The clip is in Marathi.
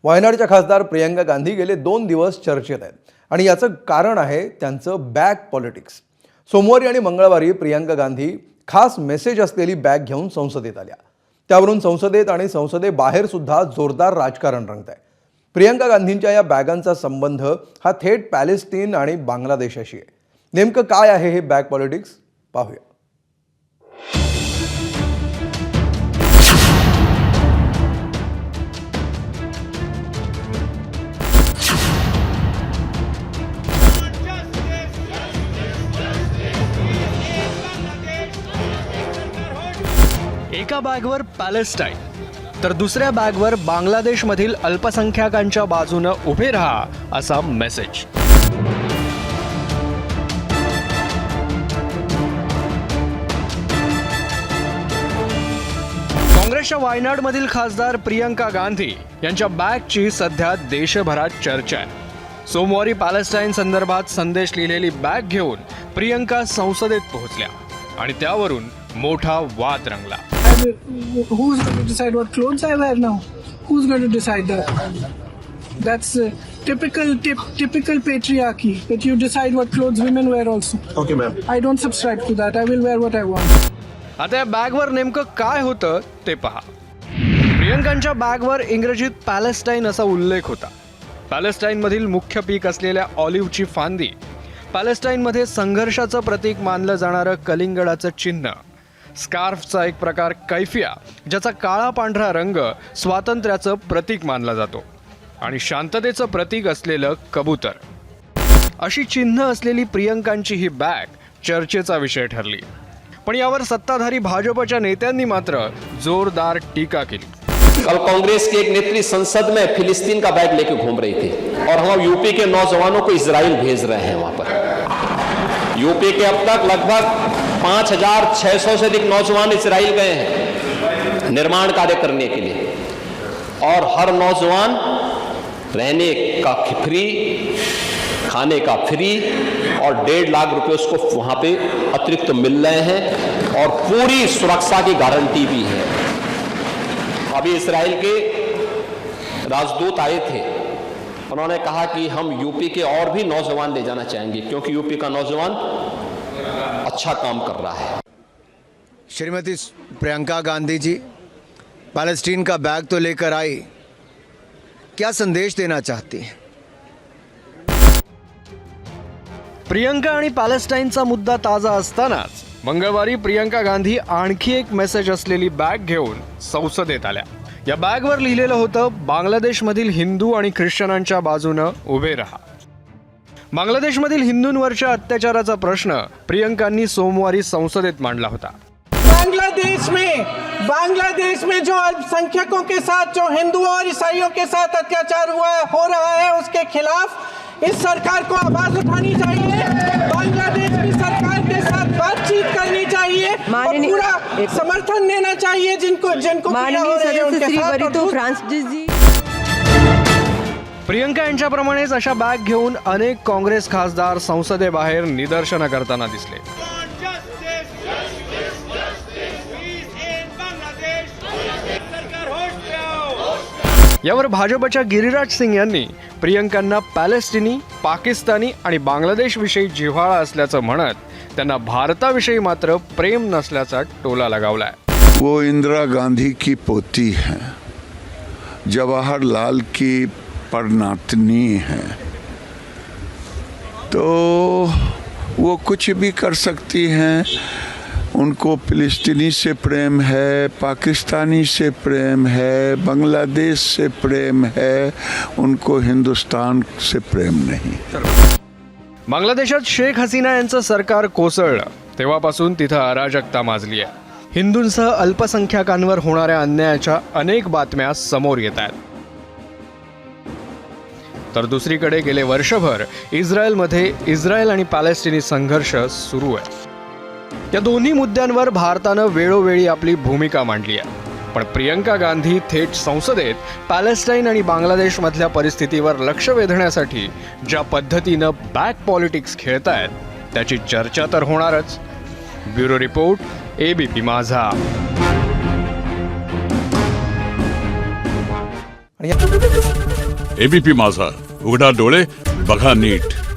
वायनाडच्या खासदार प्रियंका गांधी गेले 2 दिवस चर्चेत आहेत आणि याचं कारण आहे त्यांचं बॅग पॉलिटिक्स। सोमवारी आणि मंगळवारी प्रियंका गांधी खास मेसेज असलेली बॅग घेऊन संसदेत आल्या। त्यावरून संसदेत आणि संसदेबाहेर सुद्धा जोरदार राजकारण रंगतंय। प्रियंका गांधींच्या या बॅगांचा संबंध हा थेट पॅलेस्टाईन आणि बांगलादेशाशी आहे। नेमकं काय आहे हे बॅग पॉलिटिक्स पाहूया। एका बॅगवर पॅलेस्टाईन तर दुसऱ्या बॅगवर बांगलादेशमधील अल्पसंख्याकांच्या बाजूने उभे राहा असा मेसेज। काँग्रेसच्या वायनाडमधील खासदार प्रियंका गांधी यांच्या बॅगची सध्या देशभरात चर्चा आहे। सोमवारी पॅलेस्टाईन संदर्भात संदेश लिहिलेली बॅग घेऊन प्रियंका संसदेत पोहोचल्या आणि त्यावरून मोठा वाद रंगला। Who's going to decide what clothes I wear now? Who's going to decide that? That's typical patriarchy, that you decide what clothes women wear also. Okay, ma'am. I don't subscribe to that. I will wear what I want. आता या बॅगवर नेमकं काय होतं ते पहा। प्रियंकांच्या बॅगवर इंग्रजीत पॅलेस्टाईन असा उल्लेख होता। पॅलेस्टाईनमधील मुख्य पीक असलेल्या ऑलिव्हची फांदी, पॅलेस्टाईनमध्ये संघर्षाचं प्रतीक मानलं जाणारं कलिंगडाचं चिन्ह, स्कार्फचा एक प्रकार कैफिया ज्याचा काळा पांढरा रंग स्वातंत्र्याचं प्रतीक मानला जातो आणि शांततेचं प्रतीक असलेलं कबूतर, अशी चिन्ह असलेली प्रियंकांची ही बॅग चर्चेचा विषय ठरली। पण यावर सत्ताधारी भाजपच्या नेत्यांनी मात्र जोरदार टीका केली। कल कांग्रेस के एक नेत्री संसद में फिलिस्तीन का बैग लेके घूम रही थी और हम यूपी के नौजवानों को इजराइल भेज रहे हैं। वहां पर यूपी के अब तक लगभग 5600 से अधिक नौजवान इजराइल गए हैं निर्माण कार्य करने के लिए, और हर नौजवान रहने का फ्री, खाने का फ्री और 1.5 लाख रुपए उसको वहां पे अतिरिक्त मिल रहे हैं और पूरी सुरक्षा की गारंटी भी है। अभी इजराइल के राजदूत आए थे, उन्होंने कहा कि हम यूपी के और भी नौजवान ले जाना चाहेंगे क्योंकि यूपी का नौजवान अच्छा काम कर रहा है। श्रीमती प्रियंका गांधी जी पैलेस्टीन का बैग तो लेकर आई, क्या संदेश देना चाहती हैं? प्रियंका आणि पॅलेस्टाईनचा मुद्दा ताजा असतानाच मंगळवारी प्रियंका गांधी आणखी एक मेसेज असलेली बॅग घेऊन संसदेत आल्या। या बॅगवर लिहिलेलं होतं, बांगलादेशमधील हिंदू आणि ख्रिश्चनांच्या बाजूनं उभे राहा। बांगलादेशमधील हिंदूंवरच्या अत्याचाराचा प्रश्न प्रियंकांनी सोमवारी संसदेत मांडला होता। बांग्लादेश में जो अल्पसंख्यकों के साथ, जो हिंदुओं और ईसाइयों के साथ अत्याचार हो रहा है, उसके खिलाफ इस सरकार को आवाज उठानी चाहिए। बांग्लादेश की सरकार के साथ बातचीत करनी चाहिए और पूरा समर्थन देना चाहिए जिनको पीड़ा हो रही है उनके साथ। प्रियंका यांच्याप्रमाणेच अशा बॅग घेऊन अनेक काँग्रेस खासदार संसदेबाहेर निदर्शनं करताना दिसले। यावर भाजपच्या गिरिराज सिंग यांनी प्रियंकांना पॅलेस्टिनी, पाकिस्तानी आणि बांगलादेशविषयी जिव्हाळा असल्याचं म्हणत त्यांना भारताविषयी मात्र प्रेम नसल्याचा टोला लगावलाय। वो इंदिरा गांधी की पोती है, जवाहरलाल की परनातनी है, तो वो कुछ भी कर सकती हैं। उनको फिलिस्तीनी से प्रेम है, पाकिस्तानी से प्रेम है, बांग्लादेश से प्रेम है, उनको हिंदुस्तान से प्रेम नहीं। बांगलादेशात शेख हसीना यांचं सरकार कोसळलं तेव्हापासून तिथं अराजकता माजली आहे। हिंदूंसह अल्पसंख्याकांवर होणाऱ्या अन्यायाच्या अनेक बातम्या समोर येत आहेत। तर दुसरीकडे गेले वर्षभर इस्रायलमध्ये इस्रायल आणि पॅलेस्टिनी संघर्ष सुरू आहे। या दोन्ही मुद्द्यांवर भारतानं वेळोवेळी आपली भूमिका मांडली आहे। पण प्रियंका गांधी थेट संसदेत पॅलेस्टाईन आणि बांगलादेशमधल्या परिस्थितीवर लक्ष वेधण्यासाठी ज्या पद्धतीनं बॅग पॉलिटिक्स खेळतायत त्याची चर्चा तर होणारच। ब्युरो रिपोर्ट, ABP माझा। आणि एबीपी माझा, उघडा डोळे बघा नीट.